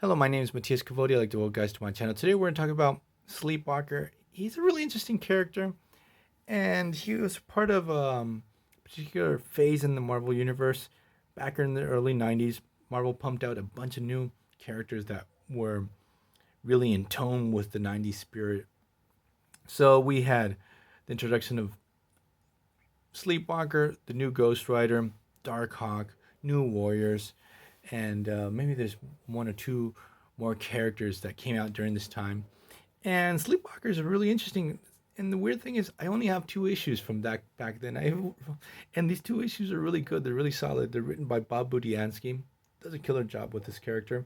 Hello, my name is Matthias Cavodi. I'd like to welcome guys to my channel. Today we're going to talk about Sleepwalker. He's a really interesting character, and he was part of a particular phase in the Marvel Universe. Back in the early 90s, Marvel pumped out a bunch of new characters that were really in tone with the 90s spirit. So we had the introduction of Sleepwalker, the new Ghost Rider, Darkhawk, New Warriors, and maybe there's one or two more characters that came out during this time. And Sleepwalkers are really interesting. And the weird thing is, I only have two issues from that back then. And these two issues are really good. They're really solid. They're written by Bob Budiansky. Does a killer job with this character.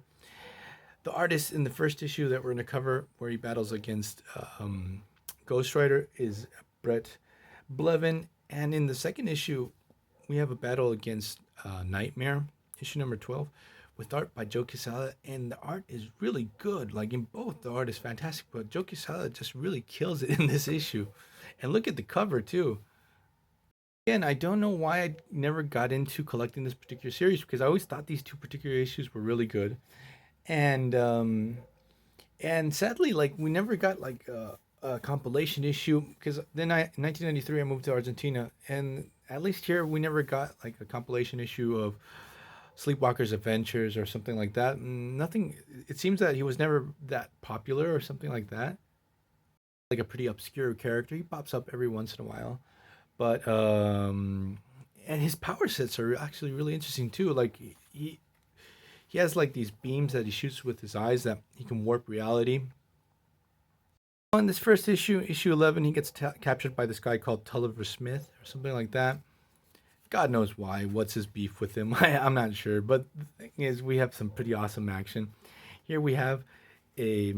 The artist in the first issue that we're going to cover, where he battles against Ghost Rider, is Bret Blevins. And in the second issue, we have a battle against Nightmare, issue number 12, with art by Joe Quesada. And the art is really good. Like in both, the art is fantastic, but Joe Quesada just really kills it in this issue. And look at the cover, too. Again, I don't know why I never got into collecting this particular series, because I always thought these two particular issues were really good. And sadly, like, we never got like a compilation issue, because then in 1993 I moved to Argentina, and at least here we never got like a compilation issue of Sleepwalker's adventures or something like that. Nothing. It seems that he was never that popular or something like that. Like a pretty obscure character. He pops up every once in a while, but and his power sets are actually really interesting too. Like he has like these beams that he shoots with his eyes that he can warp reality. In this first issue, issue 11, he gets captured by this guy called Tulliver Smith or something like that. God knows why. What's his beef with him? I'm not sure. But the thing is, we have some pretty awesome action. Here we have a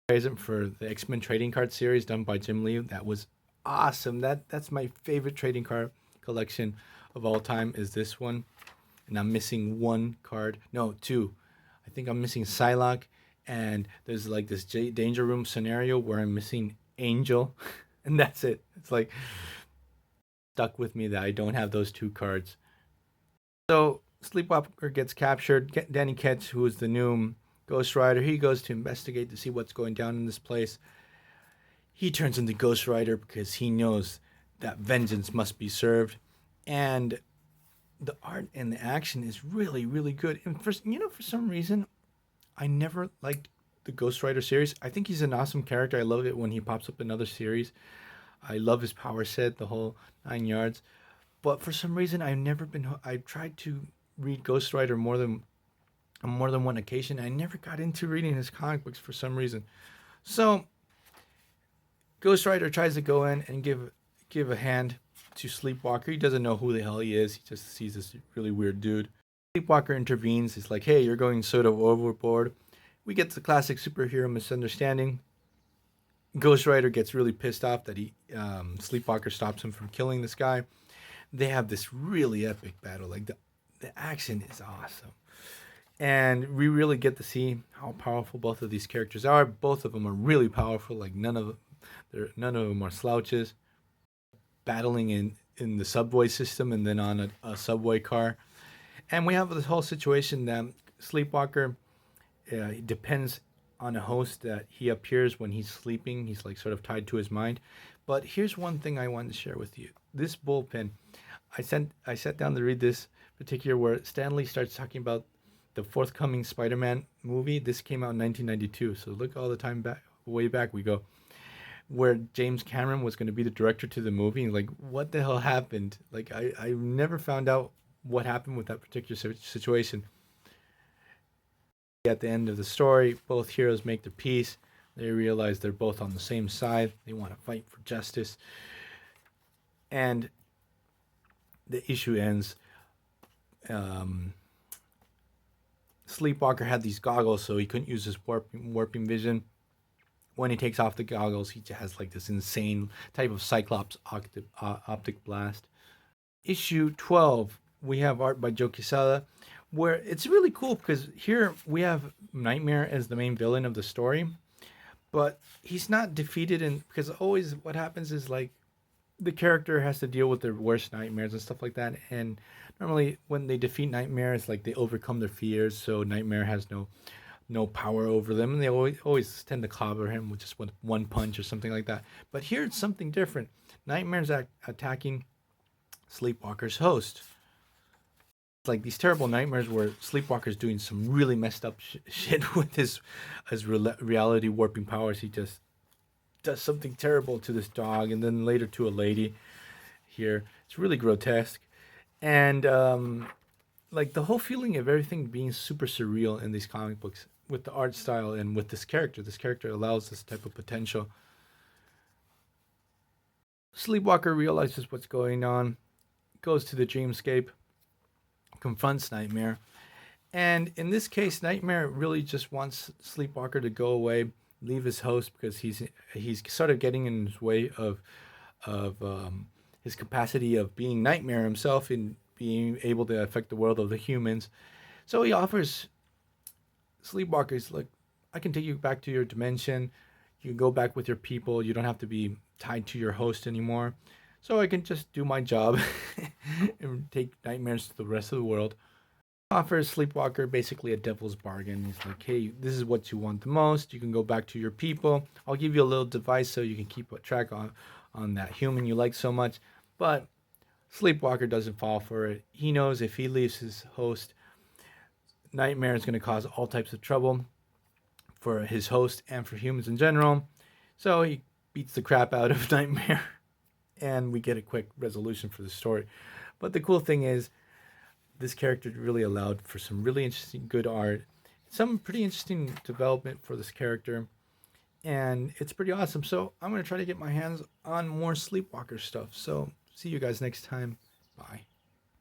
present for the X-Men trading card series done by Jim Lee. That was awesome. That's my favorite trading card collection of all time, is this one. And I'm missing one card. No, two. I think I'm missing Psylocke. And there's like this Danger Room scenario where I'm missing Angel. And that's it. It's like stuck with me that I don't have those two cards. So Sleepwalker gets captured. Danny Ketch, who is the new Ghost Rider, he goes to investigate to see what's going down in this place. He turns into Ghost Rider because he knows that vengeance must be served. And the art and the action is really, really good. And for some reason, I never liked the Ghost Rider series. I think he's an awesome character. I love it when he pops up in other series. I love his power set, the whole 9 yards. But for some reason, I've tried to read Ghost Rider more than one occasion. I never got into reading his comic books for some reason. So Ghost Rider tries to go in and give a hand to Sleepwalker. He doesn't know who the hell he is. He just sees this really weird dude. Sleepwalker intervenes. He's like, hey, you're going sort of overboard. We get the classic superhero misunderstanding. Ghost Rider gets really pissed off that Sleepwalker stops him from killing this guy. They have this really epic battle. Like the action is awesome. And we really get to see how powerful both of these characters are. Both of them are really powerful. Like none of them are slouches. Battling in the subway system and then on a subway car. And we have this whole situation that Sleepwalker depends on a host that he appears when he's sleeping. He's like sort of tied to his mind. But here's one thing I wanted to share with you. This bullpen, I sat down to read this particular where Stan Lee starts talking about the forthcoming Spider-Man movie. This came out in 1992. So look all the time back, way back we go, where James Cameron was going to be the director to the movie. Like, what the hell happened? Like, I never found out what happened with that particular situation. At the end of the story, both heroes make their peace. They realize they're both on the same side. They want to fight for justice. And the issue ends. Sleepwalker had these goggles, so he couldn't use his warping vision. When he takes off the goggles, he has like this insane type of Cyclops optic blast. Issue 12, we have art by Joe Quesada, where it's really cool because here we have Nightmare as the main villain of the story, but he's not defeated. And because always what happens is like the character has to deal with their worst nightmares and stuff like that, and normally when they defeat Nightmare, it's like they overcome their fears, so Nightmare has no power over them, and they always tend to clobber him with just one punch or something like that. But here it's something different. Nightmare's attacking Sleepwalker's host. It's like these terrible nightmares where Sleepwalker's doing some really messed up shit with his reality warping powers. He just does something terrible to this dog, and then later to a lady. Here, it's really grotesque, and like the whole feeling of everything being super surreal in these comic books with the art style and with this character. This character allows this type of potential. Sleepwalker realizes what's going on, goes to the dreamscape, confronts Nightmare, and in this case, Nightmare really just wants Sleepwalker to go away, leave his host because he's sort of getting in his way of his capacity of being Nightmare himself and being able to affect the world of the humans. So he offers Sleepwalkers, like, I can take you back to your dimension. You can go back with your people. You don't have to be tied to your host anymore. So I can just do my job and take nightmares to the rest of the world. Offers Sleepwalker basically a devil's bargain. He's like, hey, this is what you want the most. You can go back to your people. I'll give you a little device so you can keep a track on that human you like so much. But Sleepwalker doesn't fall for it. He knows if he leaves his host, Nightmare is going to cause all types of trouble for his host and for humans in general. So he beats the crap out of Nightmare, and we get a quick resolution for the story. But the cool thing is, this character really allowed for some really interesting, good art, some pretty interesting development for this character, and it's pretty awesome. So I'm going to try to get my hands on more Sleepwalker stuff. So see you guys next time. Bye.